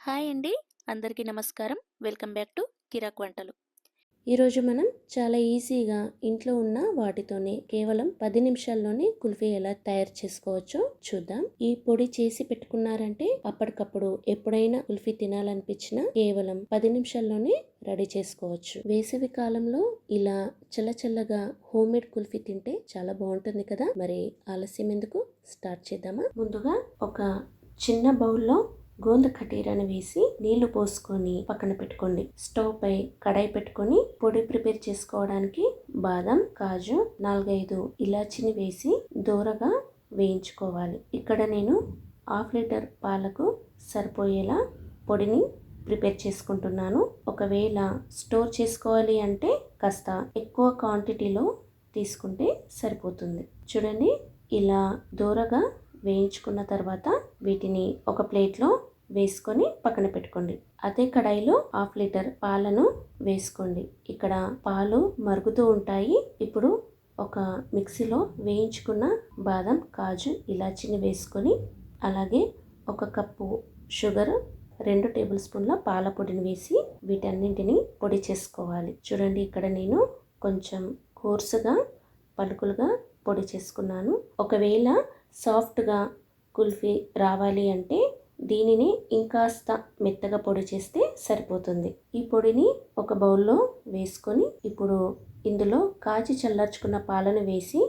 Hi అండి. అందరికీ నమస్కారం. వెల్కమ్ బ్యాక్ టు కిరాక్ వంటలు. ఈరోజు మనం చాలా ఈజీగా ఇంట్లో ఉన్న వాటితోనే కేవలం 10 నిమిషాల్లోనే కుల్ఫీ ఎలా తయారు చేసుకోవచ్చో చూద్దాం. ఈ పొడి చేసి పెట్టుకున్నారంటే అప్పటికప్పుడు ఎప్పుడైనా కుల్ఫీ తినాలనిపించినా కేవలం 10 నిమిషాల్లోనే రెడీ చేసుకోవచ్చు. వేసవి కాలంలో ఇలా చల్లచల్లగా హోమ్ మేడ్ కుల్ఫీ తింటే చాలా బాగుంటుంది కదా. మరి ఆలస్యం ఎందుకు, స్టార్ట్ చేద్దామా. ముందుగా ఒక చిన్న బౌల్లో గోంద కటీరాని వేసి నీళ్లు పోసుకొని పక్కన పెట్టుకోండి. స్టవ్ పై కడాయి పెట్టుకొని పొడి ప్రిపేర్ చేసుకోవడానికి బాదం, కాజు, 4-5 ఇలాచిని వేసి దూరగా వేయించుకోవాలి. ఇక్కడ నేను 1/2 లీటర్ పాలకు సరిపోయేలా పొడిని ప్రిపేర్ చేసుకుంటున్నాను. ఒకవేళ స్టోర్ చేసుకోవాలి అంటే కాస్త ఎక్కువ క్వాంటిటీలో తీసుకుంటే సరిపోతుంది. చూడండి, ఇలా దూరగా వేయించుకున్న తర్వాత వీటిని ఒక ప్లేట్లో వేసుకొని పక్కన పెట్టుకోండి. అదే కడాయిలో 1/2 లీటర్ పాలను వేసుకోండి. ఇక్కడ పాలు మరుగుతూ ఉంటాయి. ఇప్పుడు ఒక మిక్సీలో వేయించుకున్న బాదం, కాజు, ఇలాచిని వేసుకొని అలాగే 1 కప్పు షుగర్, 2 టేబుల్ స్పూన్ల పాల పొడిని వేసి వీటన్నింటిని పొడి చేసుకోవాలి. చూడండి, ఇక్కడ నేను కొంచెం కోర్సుగా పలుకులుగా పొడి చేసుకున్నాను. ఒకవేళ సాఫ్ట్గా కుల్ఫీ రావాలి అంటే దీనిని ఇంకాస్త మెత్తగా పొడి చేస్తే సరిపోతుంది. ఈ పొడిని ఒక బౌల్లో వేసుకొని ఇప్పుడు ఇందులో కాచి చల్లార్చుకున్న పాలను వేసి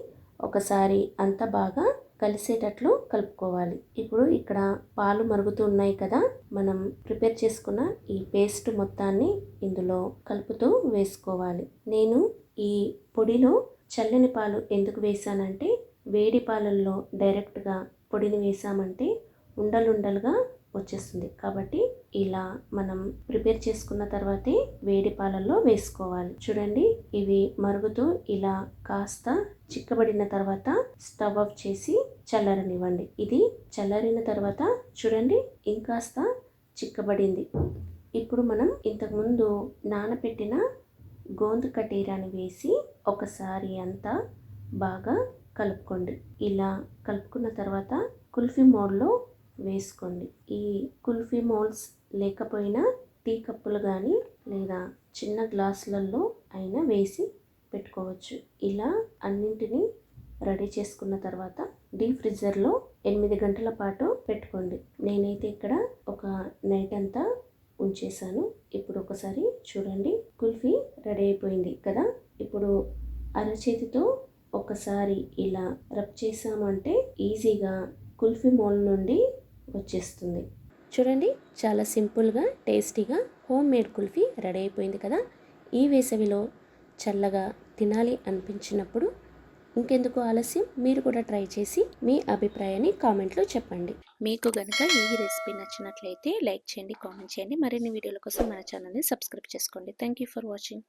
ఒకసారి అంతా బాగా కలిసేటట్లు కలుపుకోవాలి. ఇప్పుడు ఇక్కడ పాలు మరుగుతూ ఉన్నాయి కదా, మనం ప్రిపేర్ చేసుకున్న ఈ పేస్ట్ మొత్తాన్ని ఇందులో కలుపుతూ వేసుకోవాలి. నేను ఈ పొడిలో చల్లని పాలు ఎందుకు వేసానంటే వేడి పాలల్లో డైరెక్ట్గా పొడిని వేసామంటే ఉండలుండలుగా వచ్చేస్తుంది. కాబట్టి ఇలా మనం ప్రిపేర్ చేసుకున్న తర్వాతే వేడి పాలల్లో వేసుకోవాలి. చూడండి, ఇవి మరుగుతూ ఇలా కాస్త చిక్కబడిన తర్వాత స్టవ్ ఆఫ్ చేసి చల్లారనివ్వండి. ఇది చల్లారిన తర్వాత చూడండి ఇంకాస్త చిక్కబడింది. ఇప్పుడు మనం ఇంతకుముందు నానబెట్టిన గోంద కటీరాని వేసి ఒకసారి అంతా బాగా కలుపుకోండి. ఇలా కలుపుకున్న తర్వాత కుల్ఫీ మోల్డ్లో వేసుకోండి. ఈ కుల్ఫీ మోల్డ్స్ లేకపోయినా టీ కప్పులు కానీ లేదా చిన్న గ్లాసులలో అయినా వేసి పెట్టుకోవచ్చు. ఇలా అన్నింటినీ రెడీ చేసుకున్న తర్వాత డీప్ ఫ్రీజర్లో 8 గంటల పాటు పెట్టుకోండి. నేనైతే ఇక్కడ ఒక నైట్ అంతా ఉంచేసాను. ఇప్పుడు ఒకసారి చూడండి, కుల్ఫీ రెడీ అయిపోయింది కదా. ఇప్పుడు అరచేతితో ఒకసారి ఇలా రబ్ చేసామంటే ఈజీగా కుల్ఫీ మోల్డ్ నుండి వచ్చేస్తుంది. చూడండి, చాలా సింపుల్గా టేస్టీగా హోమ్ మేడ్ కుల్ఫీ రెడీ అయిపోయింది కదా. ఈ వేసవిలో చల్లగా తినాలి అనిపించినప్పుడు ఇంకెందుకు ఆలస్యం, మీరు కూడా ట్రై చేసి మీ అభిప్రాయాన్ని కామెంట్లో చెప్పండి. మీకు కనుక ఈ రెసిపీ నచ్చినట్లయితే లైక్ చేయండి, కామెంట్ చేయండి. మరిన్ని వీడియోల కోసం మన ఛానల్ని సబ్స్క్రైబ్ చేసుకోండి. Thank you for watching.